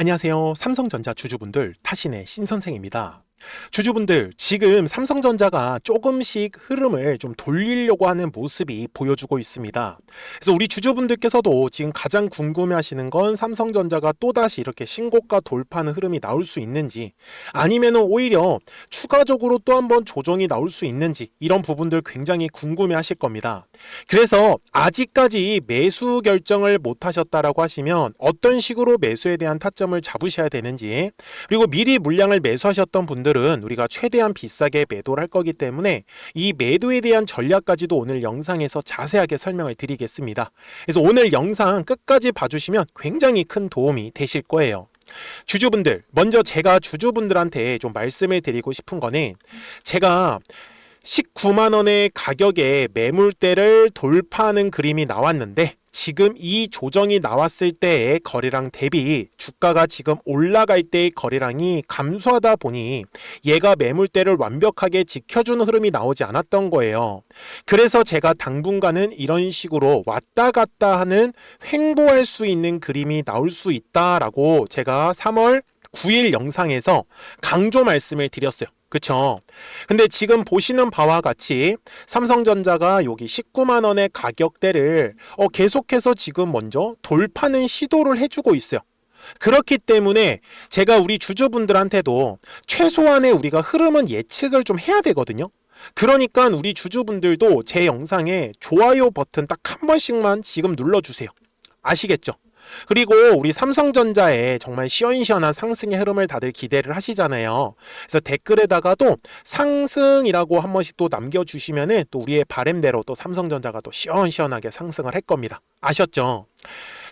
안녕하세요. 삼성전자 주주분들, 타신의 신선생입니다. 주주분들, 지금 삼성전자가 조금씩 흐름을 좀 돌리려고 하는 모습이 보여주고 있습니다. 그래서 우리 주주분들께서도 지금 가장 궁금해 하시는 건 삼성전자가 또다시 이렇게 신고가 돌파하는 흐름이 나올 수 있는지, 아니면 오히려 추가적으로 또 한번 조정이 나올 수 있는지, 이런 부분들 굉장히 궁금해 하실 겁니다. 그래서 아직까지 매수 결정을 못 하셨다라고 하시면 어떤 식으로 매수에 대한 타점을 잡으셔야 되는지, 그리고 미리 물량을 매수하셨던 분들은 우리가 최대한 비싸게 매도를 할 거기 때문에 이 매도에 대한 전략까지도 오늘 영상에서 자세하게 설명을 드리겠습니다. 그래서 오늘 영상 끝까지 봐주시면 굉장히 큰 도움이 되실 거예요. 주주분들, 먼저 제가 주주분들한테 좀 말씀을 드리고 싶은 거는, 제가 19만 원의 가격에 매물대를 돌파하는 그림이 나왔는데, 지금 이 조정이 나왔을 때의 거래량 대비 주가가 지금 올라갈 때의 거래량이 감소하다 보니 얘가 매물대를 완벽하게 지켜주는 흐름이 나오지 않았던 거예요. 그래서 제가 당분간은 이런 식으로 왔다 갔다 하는 횡보할 수 있는 그림이 나올 수 있다라고 제가 3월 9일 영상에서 강조 말씀을 드렸어요. 그쵸? 근데 지금 보시는 바와 같이 삼성전자가 여기 19만 원의 가격대를 계속해서 지금 먼저 돌파는 시도를 해주고 있어요. 그렇기 때문에 제가 우리 주주분들한테도 최소한의 우리가 흐름은 예측을 좀 해야 되거든요. 그러니까 우리 주주분들도 제 영상에 좋아요 버튼 딱 한 번씩만 지금 눌러주세요. 아시겠죠? 그리고 우리 삼성전자의 정말 시원시원한 상승의 흐름을 다들 기대를 하시잖아요. 그래서 댓글에다가도 상승이라고 한 번씩 또 남겨주시면은 또 우리의 바람대로 또 삼성전자가 또 시원시원하게 상승을 할 겁니다. 아셨죠?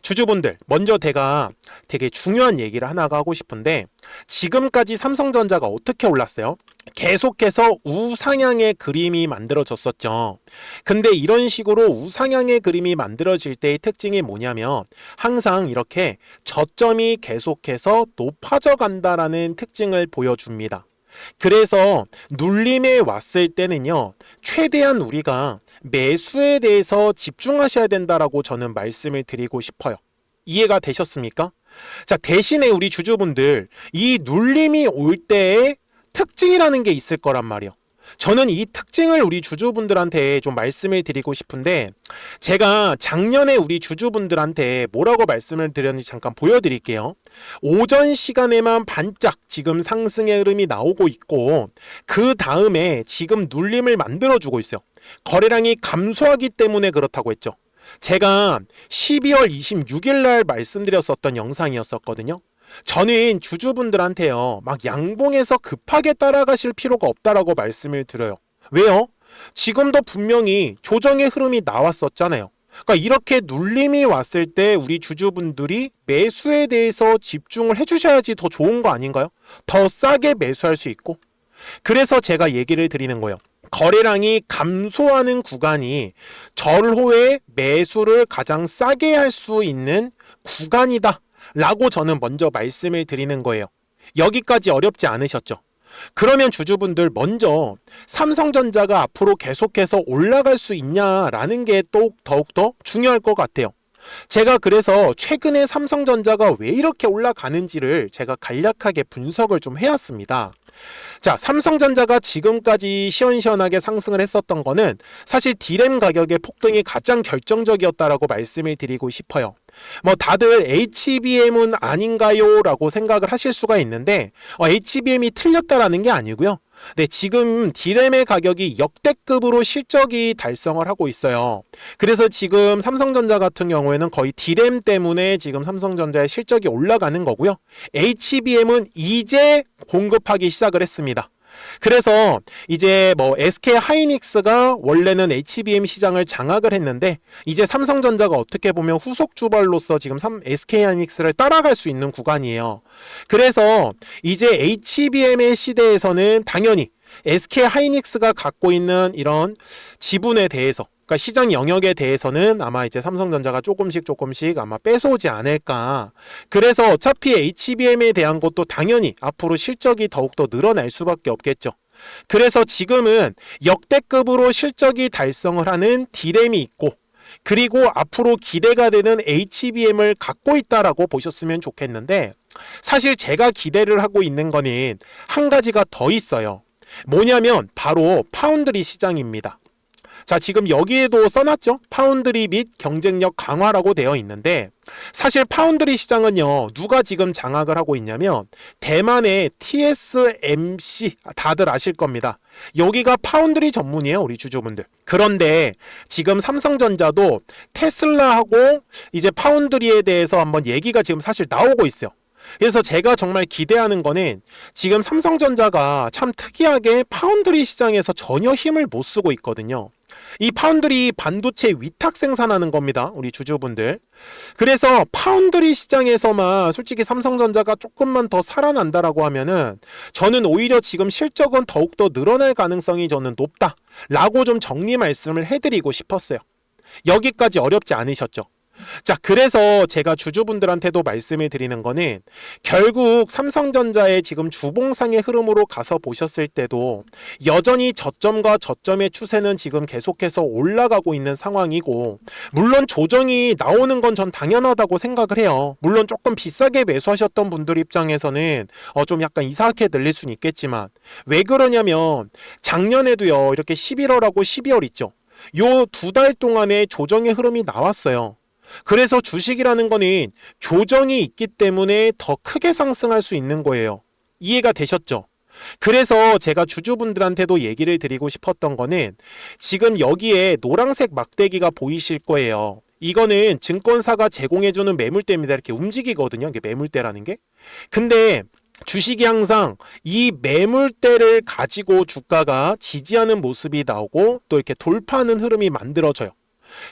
주주분들, 먼저 제가 되게 중요한 얘기를 하나가 하고 싶은데, 지금까지 삼성전자가 어떻게 올랐어요? 계속해서 우상향의 그림이 만들어졌었죠. 근데 이런 식으로 우상향의 그림이 만들어질 때의 특징이 뭐냐면, 항상 이렇게 저점이 계속해서 높아져 간다라는 특징을 보여줍니다. 그래서 눌림에 왔을 때는요, 최대한 우리가 매수에 대해서 집중하셔야 된다라고 저는 말씀을 드리고 싶어요. 이해가 되셨습니까? 자, 대신에 우리 주주분들, 이 눌림이 올 때의 특징이라는 게 있을 거란 말이에요. 저는 이 특징을 우리 주주분들한테 좀 말씀을 드리고 싶은데, 제가 작년에 우리 주주분들한테 뭐라고 말씀을 드렸는지 잠깐 보여드릴게요. 오전 시간에만 반짝 지금 상승의 흐름이 나오고 있고, 그 다음에 지금 눌림을 만들어주고 있어요. 거래량이 감소하기 때문에 그렇다고 했죠. 제가 12월 26일 날 말씀드렸었던 영상이었었거든요. 저는 주주분들한테요, 막 양봉에서 급하게 따라가실 필요가 없다라고 말씀을 드려요. 왜요? 지금도 분명히 조정의 흐름이 나왔었잖아요. 그러니까 이렇게 눌림이 왔을 때 우리 주주분들이 매수에 대해서 집중을 해주셔야지 더 좋은 거 아닌가요? 더 싸게 매수할 수 있고. 그래서 제가 얘기를 드리는 거예요. 거래량이 감소하는 구간이 절호의 매수를 가장 싸게 할 수 있는 구간이다 라고 저는 먼저 말씀을 드리는 거예요. 여기까지 어렵지 않으셨죠? 그러면 주주분들, 먼저 삼성전자가 앞으로 계속해서 올라갈 수 있냐라는 게 또 더욱더 중요할 것 같아요. 제가 그래서 최근에 삼성전자가 왜 이렇게 올라가는지를 제가 간략하게 분석을 좀 해왔습니다. 자, 삼성전자가 지금까지 시원시원하게 상승을 했었던 거는 사실 D램 가격의 폭등이 가장 결정적이었다라고 말씀을 드리고 싶어요. 뭐 다들 HBM은 아닌가요? 라고 생각을 하실 수가 있는데, HBM이 틀렸다라는 게 아니고요. 네, 지금 D램의 가격이 역대급으로 실적이 달성을 하고 있어요. 그래서 지금 삼성전자 같은 경우에는 거의 D램 때문에 지금 삼성전자의 실적이 올라가는 거고요. HBM은 이제 공급하기 시작을 했습니다. 그래서 이제 뭐 SK 하이닉스가 원래는 HBM 시장을 장악을 했는데, 이제 삼성전자가 어떻게 보면 후속 주발로서 지금 SK 하이닉스를 따라갈 수 있는 구간이에요. 그래서 이제 HBM의 시대에서는 당연히 SK 하이닉스가 갖고 있는 이런 지분에 대해서, 그러니까 시장 영역에 대해서는 아마 이제 삼성전자가 조금씩 아마 뺏어오지 않을까. 그래서 어차피 HBM에 대한 것도 당연히 앞으로 실적이 더욱더 늘어날 수밖에 없겠죠. 그래서 지금은 역대급으로 실적이 달성을 하는 D램이 있고, 그리고 앞으로 기대가 되는 HBM을 갖고 있다라고 보셨으면 좋겠는데, 사실 제가 기대를 하고 있는 거는 한 가지가 더 있어요. 뭐냐면 바로 파운드리 시장입니다. 자, 지금 여기에도 써놨죠? 파운드리 및 경쟁력 강화라고 되어 있는데, 사실 파운드리 시장은요, 누가 지금 장악을 하고 있냐면 대만의 TSMC, 다들 아실 겁니다. 여기가 파운드리 전문이에요, 우리 주주분들. 그런데 지금 삼성전자도 테슬라하고 이제 파운드리에 대해서 한번 얘기가 지금 사실 나오고 있어요. 그래서 제가 정말 기대하는 거는 지금 삼성전자가 참 특이하게 파운드리 시장에서 전혀 힘을 못 쓰고 있거든요. 이 파운드리 반도체 위탁 생산하는 겁니다, 우리 주주분들. 그래서 파운드리 시장에서만 솔직히 삼성전자가 조금만 더 살아난다라고 하면은 저는 오히려 지금 실적은 더욱더 늘어날 가능성이 저는 높다라고 좀 정리 말씀을 해드리고 싶었어요. 여기까지 어렵지 않으셨죠? 자, 그래서 제가 주주분들한테도 말씀을 드리는 거는 결국 삼성전자의 지금 주봉상의 흐름으로 가서 보셨을 때도 여전히 저점과 저점의 추세는 지금 계속해서 올라가고 있는 상황이고, 물론 조정이 나오는 건 전 당연하다고 생각을 해요. 물론 조금 비싸게 매수하셨던 분들 입장에서는 좀 약간 이상하게 들릴 수는 있겠지만, 왜 그러냐면 작년에도요, 이렇게 11월하고 12월 있죠. 요 2달 동안의 조정의 흐름이 나왔어요. 그래서 주식이라는 거는 조정이 있기 때문에 더 크게 상승할 수 있는 거예요. 이해가 되셨죠? 그래서 제가 주주분들한테도 얘기를 드리고 싶었던 거는 지금 여기에 노란색 막대기가 보이실 거예요. 이거는 증권사가 제공해주는 매물대입니다. 이렇게 움직이거든요, 이게 매물대라는 게. 근데 주식이 항상 이 매물대를 가지고 주가가 지지하는 모습이 나오고 또 이렇게 돌파하는 흐름이 만들어져요.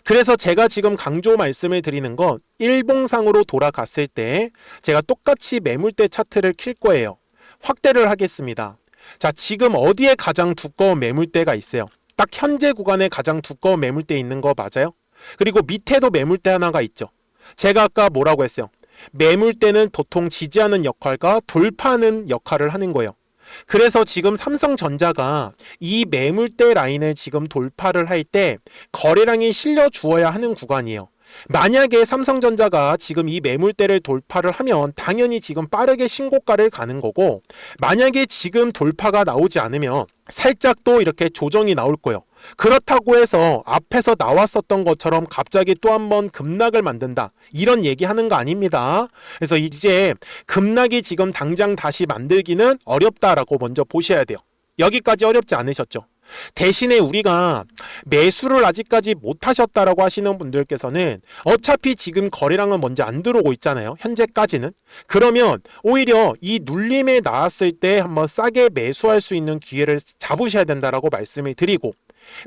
그래서 제가 지금 강조 말씀을 드리는 건 일봉상으로 돌아갔을 때 제가 똑같이 매물대 차트를 킬 거예요. 확대를 하겠습니다. 자, 지금 어디에 가장 두꺼운 매물대가 있어요? 딱 현재 구간에 가장 두꺼운 매물대 있는 거 맞아요? 그리고 밑에도 매물대 하나가 있죠. 제가 아까 뭐라고 했어요? 매물대는 보통 지지하는 역할과 돌파하는 역할을 하는 거예요. 그래서 지금 삼성전자가 이 매물대 라인을 지금 돌파를 할 때 거래량이 실려 주어야 하는 구간이에요. 만약에 삼성전자가 지금 이 매물대를 돌파를 하면 당연히 지금 빠르게 신고가를 가는 거고, 만약에 지금 돌파가 나오지 않으면 살짝 또 이렇게 조정이 나올 거예요. 그렇다고 해서 앞에서 나왔었던 것처럼 갑자기 또 한 번 급락을 만든다, 이런 얘기하는 거 아닙니다. 그래서 이제 급락이 지금 당장 다시 만들기는 어렵다라고 먼저 보셔야 돼요. 여기까지 어렵지 않으셨죠? 대신에 우리가 매수를 아직까지 못 하셨다라고 하시는 분들께서는 어차피 지금 거래량은 먼저 안 들어오고 있잖아요, 현재까지는. 그러면 오히려 이 눌림에 나왔을 때 한번 싸게 매수할 수 있는 기회를 잡으셔야 된다라고 말씀을 드리고,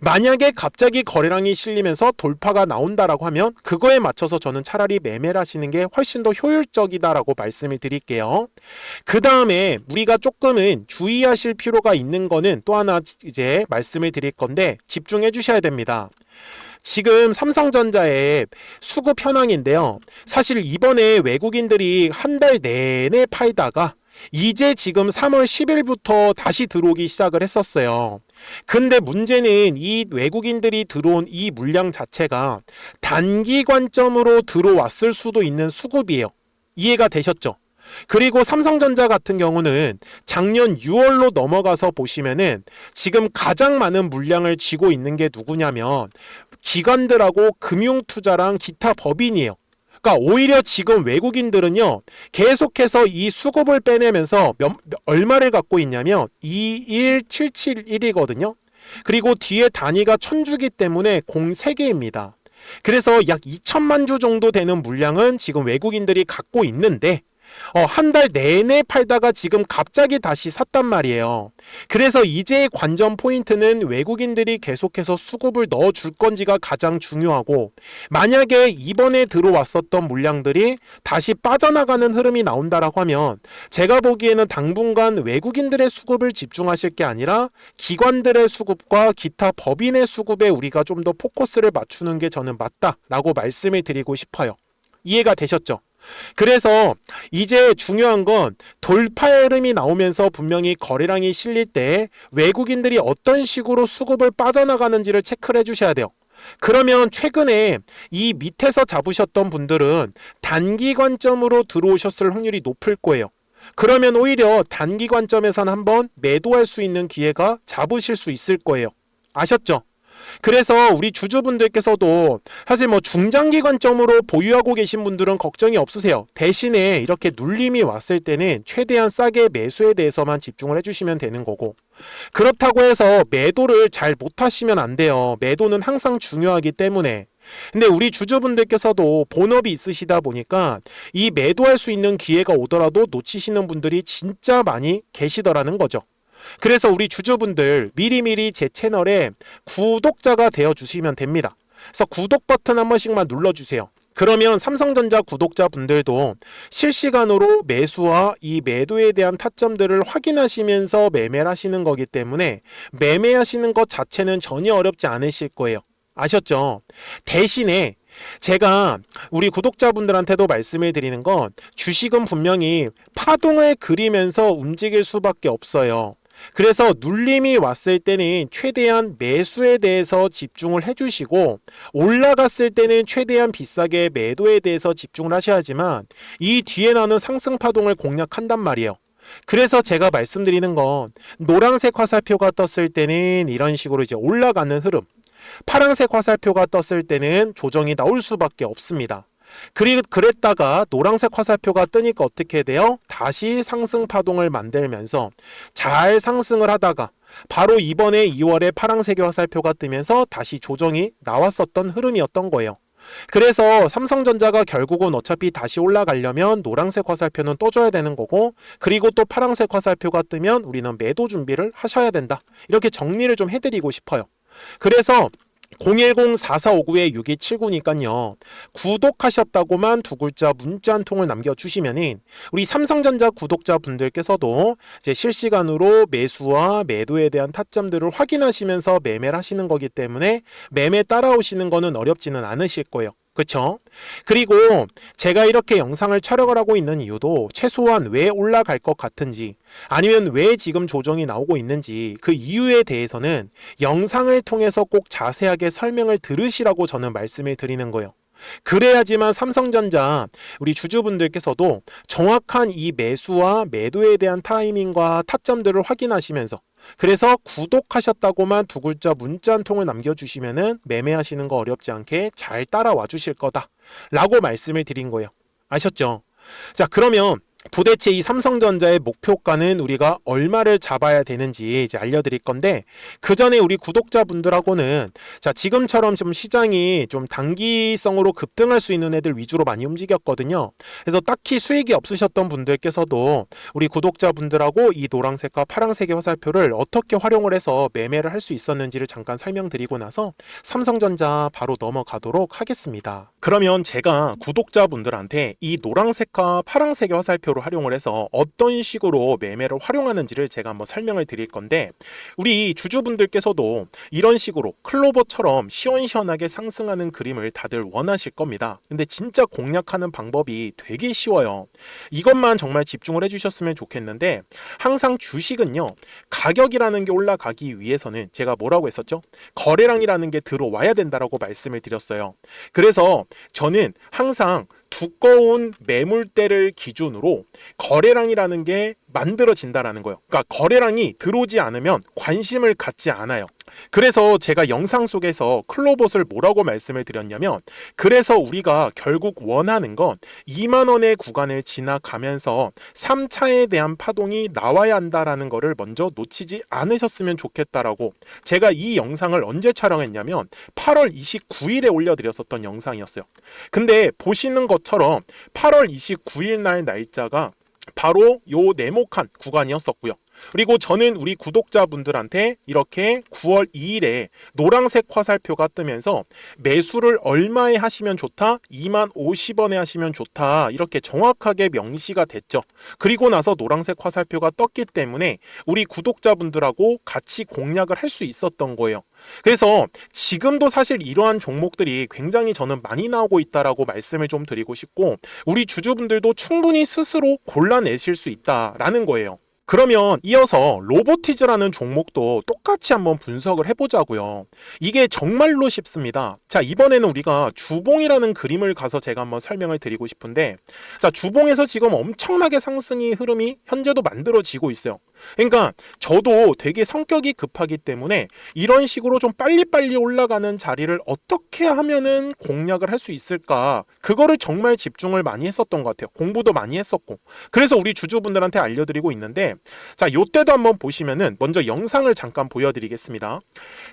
만약에 갑자기 거래량이 실리면서 돌파가 나온다라고 하면 그거에 맞춰서 저는 차라리 매매를 하시는 게 훨씬 더 효율적이다라고 말씀을 드릴게요. 그 다음에 우리가 조금은 주의하실 필요가 있는 거는 또 하나 이제 말씀을 드릴 건데 집중해 주셔야 됩니다. 지금 삼성전자의 수급 현황인데요, 사실 이번에 외국인들이 한 달 내내 팔다가 이제 지금 3월 10일부터 다시 들어오기 시작을 했었어요. 근데 문제는 이 외국인들이 들어온 이 물량 자체가 단기 관점으로 들어왔을 수도 있는 수급이에요. 이해가 되셨죠? 그리고 삼성전자 같은 경우는 작년 6월로 넘어가서 보시면은 지금 가장 많은 물량을 쥐고 있는 게 누구냐면 기관들하고 금융투자랑 기타 법인이에요. 그러니까 오히려 지금 외국인들은요, 계속해서 이 수급을 빼내면서 얼마를 갖고 있냐면 21771이거든요. 그리고 뒤에 단위가 천주기 때문에 03개입니다. 그래서 약 2천만 주 정도 되는 물량은 지금 외국인들이 갖고 있는데 한 달 내내 팔다가 지금 갑자기 다시 샀단 말이에요. 그래서 이제의 관전 포인트는 외국인들이 계속해서 수급을 넣어줄 건지가 가장 중요하고, 만약에 이번에 들어왔었던 물량들이 다시 빠져나가는 흐름이 나온다라고 하면 제가 보기에는 당분간 외국인들의 수급을 집중하실 게 아니라 기관들의 수급과 기타 법인의 수급에 우리가 좀 더 포커스를 맞추는 게 저는 맞다라고 말씀을 드리고 싶어요. 이해가 되셨죠? 그래서 이제 중요한 건 돌파 흐름이 나오면서 분명히 거래량이 실릴 때 외국인들이 어떤 식으로 수급을 빠져나가는지를 체크를 해주셔야 돼요. 그러면 최근에 이 밑에서 잡으셨던 분들은 단기 관점으로 들어오셨을 확률이 높을 거예요. 그러면 오히려 단기 관점에서는 한번 매도할 수 있는 기회가 잡으실 수 있을 거예요. 아셨죠? 그래서 우리 주주분들께서도 사실 뭐 중장기 관점으로 보유하고 계신 분들은 걱정이 없으세요. 대신에 이렇게 눌림이 왔을 때는 최대한 싸게 매수에 대해서만 집중을 해주시면 되는 거고, 그렇다고 해서 매도를 잘 못하시면 안 돼요. 매도는 항상 중요하기 때문에. 근데 우리 주주분들께서도 본업이 있으시다 보니까 이 매도할 수 있는 기회가 오더라도 놓치시는 분들이 진짜 많이 계시더라는 거죠. 그래서 우리 주주분들 미리미리 제 채널에 구독자가 되어 주시면 됩니다. 그래서 구독 버튼 한 번씩만 눌러주세요. 그러면 삼성전자 구독자분들도 실시간으로 매수와 이 매도에 대한 타점들을 확인하시면서 매매를 하시는 거기 때문에 매매하시는 것 자체는 전혀 어렵지 않으실 거예요. 아셨죠? 대신에 제가 우리 구독자분들한테도 말씀을 드리는 건 주식은 분명히 파동을 그리면서 움직일 수밖에 없어요. 그래서 눌림이 왔을 때는 최대한 매수에 대해서 집중을 해주시고, 올라갔을 때는 최대한 비싸게 매도에 대해서 집중을 하셔야지만 이 뒤에 나는 상승 파동을 공략한단 말이에요. 그래서 제가 말씀드리는 건 노란색 화살표가 떴을 때는 이런 식으로 이제 올라가는 흐름, 파란색 화살표가 떴을 때는 조정이 나올 수밖에 없습니다. 그랬다가 노란색 화살표가 뜨니까 어떻게 돼요? 다시 상승 파동을 만들면서 잘 상승을 하다가 바로 이번에 2월에 파란색의 화살표가 뜨면서 다시 조정이 나왔었던 흐름이었던 거예요. 그래서 삼성전자가 결국은 어차피 다시 올라가려면 노란색 화살표는 떠줘야 되는 거고, 그리고 또 파란색 화살표가 뜨면 우리는 매도 준비를 하셔야 된다. 이렇게 정리를 좀 해드리고 싶어요. 그래서 010-4459-6279니까요. 구독하셨다고만 두 글자 문자 한 통을 남겨주시면은 우리 삼성전자 구독자분들께서도 이제 실시간으로 매수와 매도에 대한 타점들을 확인하시면서 매매를 하시는 거기 때문에 매매 따라오시는 거는 어렵지는 않으실 거예요. 그렇죠? 그리고 제가 이렇게 영상을 촬영을 하고 있는 이유도 최소한 왜 올라갈 것 같은지, 아니면 왜 지금 조정이 나오고 있는지 그 이유에 대해서는 영상을 통해서 꼭 자세하게 설명을 들으시라고 저는 말씀을 드리는 거예요. 그래야지만 삼성전자 우리 주주분들께서도 정확한 이 매수와 매도에 대한 타이밍과 타점들을 확인하시면서, 그래서 구독하셨다고만 두 글자 문자 한 통을 남겨주시면은 매매하시는 거 어렵지 않게 잘 따라와 주실 거다 라고 말씀을 드린 거예요. 아셨죠? 자, 그러면 도대체 이 삼성전자의 목표가는 우리가 얼마를 잡아야 되는지 이제 알려드릴 건데, 그 전에 우리 구독자분들하고는 자, 지금처럼 좀 시장이 좀 단기성으로 급등할 수 있는 애들 위주로 많이 움직였거든요. 그래서 딱히 수익이 없으셨던 분들께서도 우리 구독자분들하고 이 노란색과 파란색의 화살표를 어떻게 활용을 해서 매매를 할 수 있었는지를 잠깐 설명드리고 나서 삼성전자 바로 넘어가도록 하겠습니다. 그러면 제가 구독자분들한테 이 노란색과 파란색의 화살표를 활용을 해서 어떤 식으로 매매를 활용하는지를 제가 한번 설명을 드릴 건데, 우리 주주분들께서도 이런 식으로 클로버처럼 시원시원하게 상승하는 그림을 다들 원하실 겁니다. 근데 진짜 공략하는 방법이 되게 쉬워요. 이것만 정말 집중을 해주셨으면 좋겠는데, 항상 주식은요, 가격이라는 게 올라가기 위해서는 제가 뭐라고 했었죠? 거래량이라는 게 들어와야 된다라고 말씀을 드렸어요. 그래서 저는 항상 두꺼운 매물대를 기준으로 거래량이라는 게 만들어진다라는 거예요. 그러니까 거래량이 들어오지 않으면 관심을 갖지 않아요. 그래서 제가 영상 속에서 클로봇을 뭐라고 말씀을 드렸냐면, 그래서 우리가 결국 원하는 건 2만 원의 구간을 지나가면서 3차에 대한 파동이 나와야 한다라는 거를 먼저 놓치지 않으셨으면 좋겠다라고, 제가 이 영상을 언제 촬영했냐면 8월 29일에 올려드렸었던 영상이었어요. 근데 보시는 것처럼 8월 29일 날 날짜가 바로 요 네모칸 구간이었었고요. 그리고 저는 우리 구독자분들한테 이렇게 9월 2일에 노란색 화살표가 뜨면서 매수를 얼마에 하시면 좋다? 2만 50원에 하시면 좋다. 이렇게 정확하게 명시가 됐죠. 그리고 나서 노란색 화살표가 떴기 때문에 우리 구독자분들하고 같이 공략을 할 수 있었던 거예요. 그래서 지금도 사실 이러한 종목들이 굉장히 저는 많이 나오고 있다라고 말씀을 좀 드리고 싶고, 우리 주주분들도 충분히 스스로 골라내실 수 있다라는 거예요. 그러면 이어서 로보티즈라는 종목도 똑같이 한번 분석을 해보자고요. 이게 정말로 쉽습니다. 자, 이번에는 우리가 주봉이라는 그림을 가서 제가 한번 설명을 드리고 싶은데, 자, 주봉에서 지금 엄청나게 상승의 흐름이 현재도 만들어지고 있어요. 그러니까 저도 되게 성격이 급하기 때문에 이런 식으로 좀 빨리빨리 올라가는 자리를 어떻게 하면은 공략을 할 수 있을까, 그거를 정말 집중을 많이 했었던 것 같아요. 공부도 많이 했었고. 그래서 우리 주주분들한테 알려드리고 있는데, 자, 요때도 한번 보시면은 먼저 영상을 잠깐 보여드리겠습니다.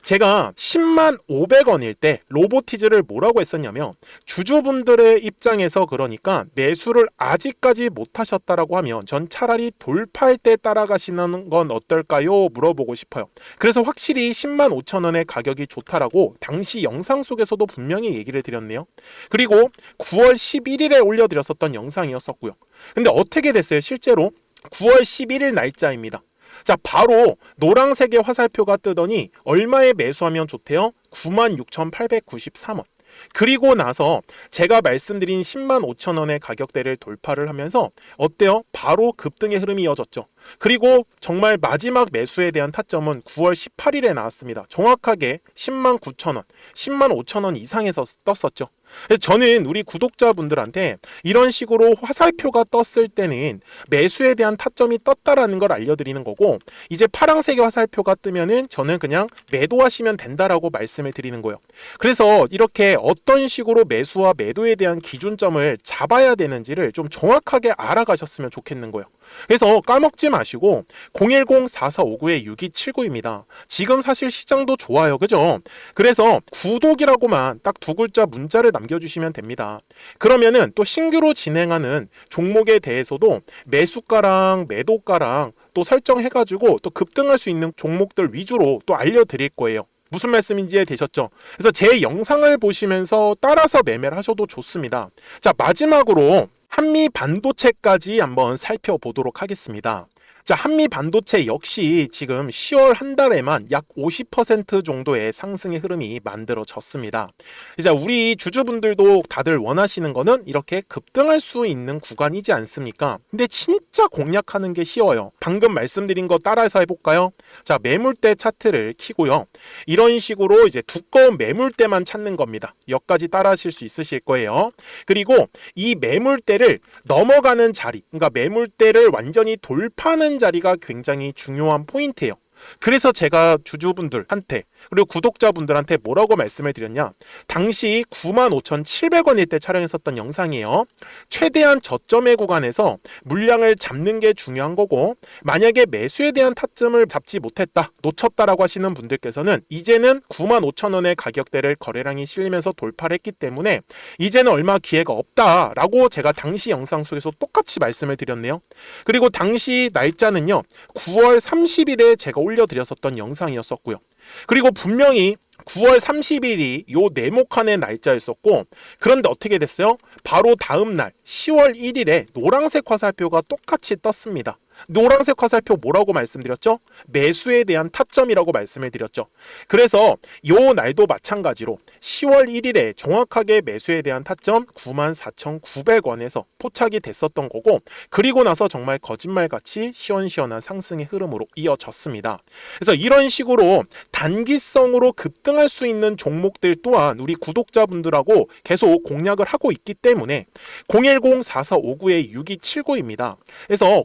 제가 10만 500원일 때 로보티즈를 뭐라고 했었냐면, 주주분들의 입장에서 그러니까 매수를 아직까지 못 하셨다라고 하면 전 차라리 돌파할 때 따라가시는 건 어떨까요? 물어보고 싶어요. 그래서 확실히 10만 5천 원의 가격이 좋다라고 당시 영상 속에서도 분명히 얘기를 드렸네요. 그리고 9월 11일에 올려드렸었던 영상이었었고요. 근데 어떻게 됐어요? 실제로 9월 11일 날짜입니다. 자, 바로 노란색의 화살표가 뜨더니 얼마에 매수하면 좋대요? 96,893원. 그리고 나서 제가 말씀드린 10만 5천 원의 가격대를 돌파를 하면서 어때요? 바로 급등의 흐름이 이어졌죠. 그리고 정말 마지막 매수에 대한 타점은 9월 18일에 나왔습니다. 정확하게 10만 9천 원, 10만 5천 원 이상에서 떴었죠. 저는 우리 구독자분들한테 이런 식으로 화살표가 떴을 때는 매수에 대한 타점이 떴다라는 걸 알려드리는 거고, 이제 파란색의 화살표가 뜨면은 저는 그냥 매도하시면 된다라고 말씀을 드리는 거예요. 그래서 이렇게 어떤 식으로 매수와 매도에 대한 기준점을 잡아야 되는지를 좀 정확하게 알아가셨으면 좋겠는 거예요. 그래서 까먹지 마시고 010-4459-6279입니다. 지금 사실 시장도 좋아요, 그죠? 그래서 구독이라고만 딱 두 글자 문자를 남겨주시면 됩니다. 그러면은 또 신규로 진행하는 종목에 대해서도 매수가랑 매도가랑 또 설정해가지고 또 급등할 수 있는 종목들 위주로 또 알려드릴 거예요. 무슨 말씀인지 되셨죠? 그래서 제 영상을 보시면서 따라서 매매를 하셔도 좋습니다. 자, 마지막으로 한미 반도체까지 한번 살펴보도록 하겠습니다. 자, 한미 반도체 역시 지금 10월 한 달에만 약 50% 정도의 상승의 흐름이 만들어졌습니다. 이제 우리 주주분들도 다들 원하시는 거는 이렇게 급등할 수 있는 구간이지 않습니까? 근데 진짜 공략하는 게 쉬워요. 방금 말씀드린 거 따라서 해볼까요? 자, 매물대 차트를 키고요. 이런 식으로 이제 두꺼운 매물대만 찾는 겁니다. 여기까지 따라 하실 수 있으실 거예요. 그리고 이 매물대를 넘어가는 자리, 그러니까 매물대를 완전히 돌파하는 자리가 굉장히 중요한 포인트예요. 그래서 제가 주주분들한테 그리고 구독자분들한테 뭐라고 말씀을 드렸냐, 당시 95,700원일 때 촬영했었던 영상이에요. 최대한 저점의 구간에서 물량을 잡는 게 중요한 거고, 만약에 매수에 대한 타점을 잡지 못했다, 놓쳤다라고 하시는 분들께서는 이제는 95,000원의 가격대를 거래량이 실리면서 돌파를 했기 때문에 이제는 얼마 기회가 없다라고 제가 당시 영상 속에서 똑같이 말씀을 드렸네요. 그리고 당시 날짜는요, 9월 30일에 제가 올려드렸었던 영상이었었고요. 그리고 분명히 9월 30일이 요 네모칸의 날짜였었고, 그런데 어떻게 됐어요? 바로 다음 날 10월 1일에 노란색 화살표가 똑같이 떴습니다. 노란색 화살표 뭐라고 말씀드렸죠? 매수에 대한 타점이라고 말씀을 드렸죠. 그래서 요 날도 마찬가지로 10월 1일에 정확하게 매수에 대한 타점 94,900원에서 포착이 됐었던 거고, 그리고 나서 정말 거짓말같이 시원시원한 상승의 흐름으로 이어졌습니다. 그래서 이런 식으로 단기성으로 급등할 수 있는 종목들 또한 우리 구독자분들하고 계속 공략을 하고 있기 때문에 010-4459-6279입니다. 그래서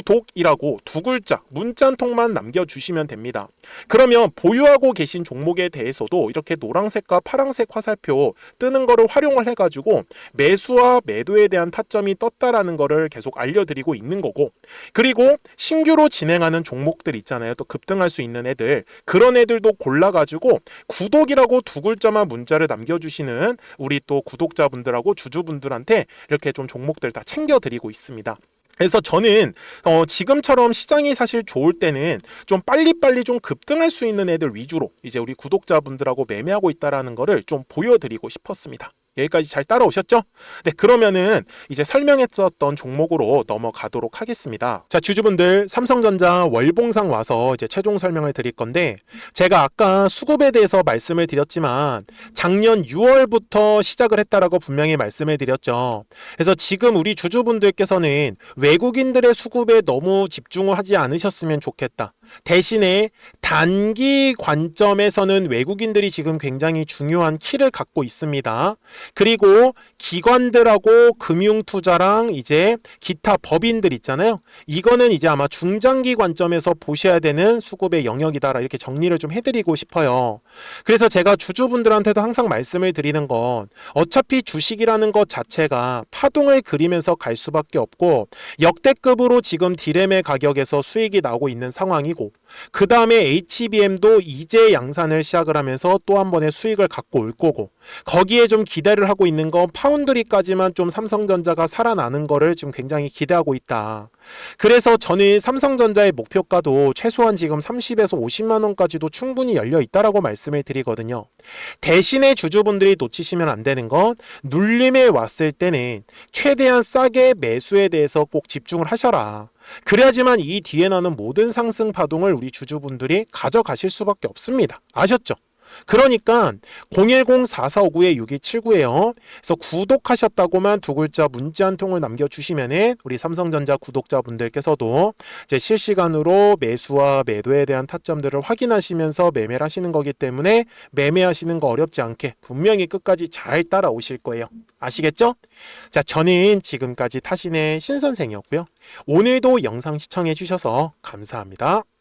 구독이라고 두 글자 문자 한 통만 남겨주시면 됩니다. 그러면 보유하고 계신 종목에 대해서도 이렇게 노란색과 파란색 화살표 뜨는 거를 활용을 해가지고 매수와 매도에 대한 타점이 떴다라는 거를 계속 알려드리고 있는 거고, 그리고 신규로 진행하는 종목들 있잖아요. 또 급등할 수 있는 애들, 그런 애들도 골라가지고 구독이라고 두 글자만 문자를 남겨주시는 우리 또 구독자분들하고 주주분들한테 이렇게 좀 종목들 다 챙겨드리고 있습니다. 그래서 저는 지금처럼 시장이 사실 좋을 때는 좀 빨리빨리 좀 급등할 수 있는 애들 위주로 이제 우리 구독자분들하고 매매하고 있다라는 거를 좀 보여드리고 싶었습니다. 여기까지 잘 따라오셨죠? 네, 그러면은 이제 설명했었던 종목으로 넘어가도록 하겠습니다. 자, 주주분들, 삼성전자 월봉상 와서 이제 최종 설명을 드릴 건데, 제가 아까 수급에 대해서 말씀을 드렸지만 작년 6월부터 시작을 했다라고 분명히 말씀을 드렸죠. 그래서 지금 우리 주주분들께서는 외국인들의 수급에 너무 집중을 하지 않으셨으면 좋겠다. 대신에 단기 관점에서는 외국인들이 지금 굉장히 중요한 키를 갖고 있습니다. 그리고 기관들하고 금융투자랑 이제 기타 법인들 있잖아요. 이거는 이제 아마 중장기 관점에서 보셔야 되는 수급의 영역이다, 이렇게 정리를 좀 해드리고 싶어요. 그래서 제가 주주분들한테도 항상 말씀을 드리는 건 어차피 주식이라는 것 자체가 파동을 그리면서 갈 수밖에 없고, 역대급으로 지금 디램의 가격에서 수익이 나오고 있는 상황이고, 그 다음에 HBM도 이제 양산을 시작을 하면서 또 한 번의 수익을 갖고 올 거고, 거기에 좀 기대를 하고 있는 건 파운드리까지만 좀 삼성전자가 살아나는 거를 지금 굉장히 기대하고 있다. 그래서 저는 삼성전자의 목표가도 최소한 지금 30에서 50만 원까지도 충분히 열려 있다라고 말씀을 드리거든요. 대신에 주주분들이 놓치시면 안 되는 건, 눌림에 왔을 때는 최대한 싸게 매수에 대해서 꼭 집중을 하셔라. 그래야지만 이 뒤에 나는 모든 상승 파동을 우리 주주분들이 가져가실 수밖에 없습니다. 아셨죠? 그러니까 010-4459-6279에요. 그래서 구독하셨다고만 두 글자 문자 한 통을 남겨주시면은 우리 삼성전자 구독자분들께서도 이제 실시간으로 매수와 매도에 대한 타점들을 확인하시면서 매매를 하시는 거기 때문에 매매하시는 거 어렵지 않게 분명히 끝까지 잘 따라오실 거예요. 아시겠죠? 자, 저는 지금까지 타신의 신선생이었고요. 오늘도 영상 시청해 주셔서 감사합니다.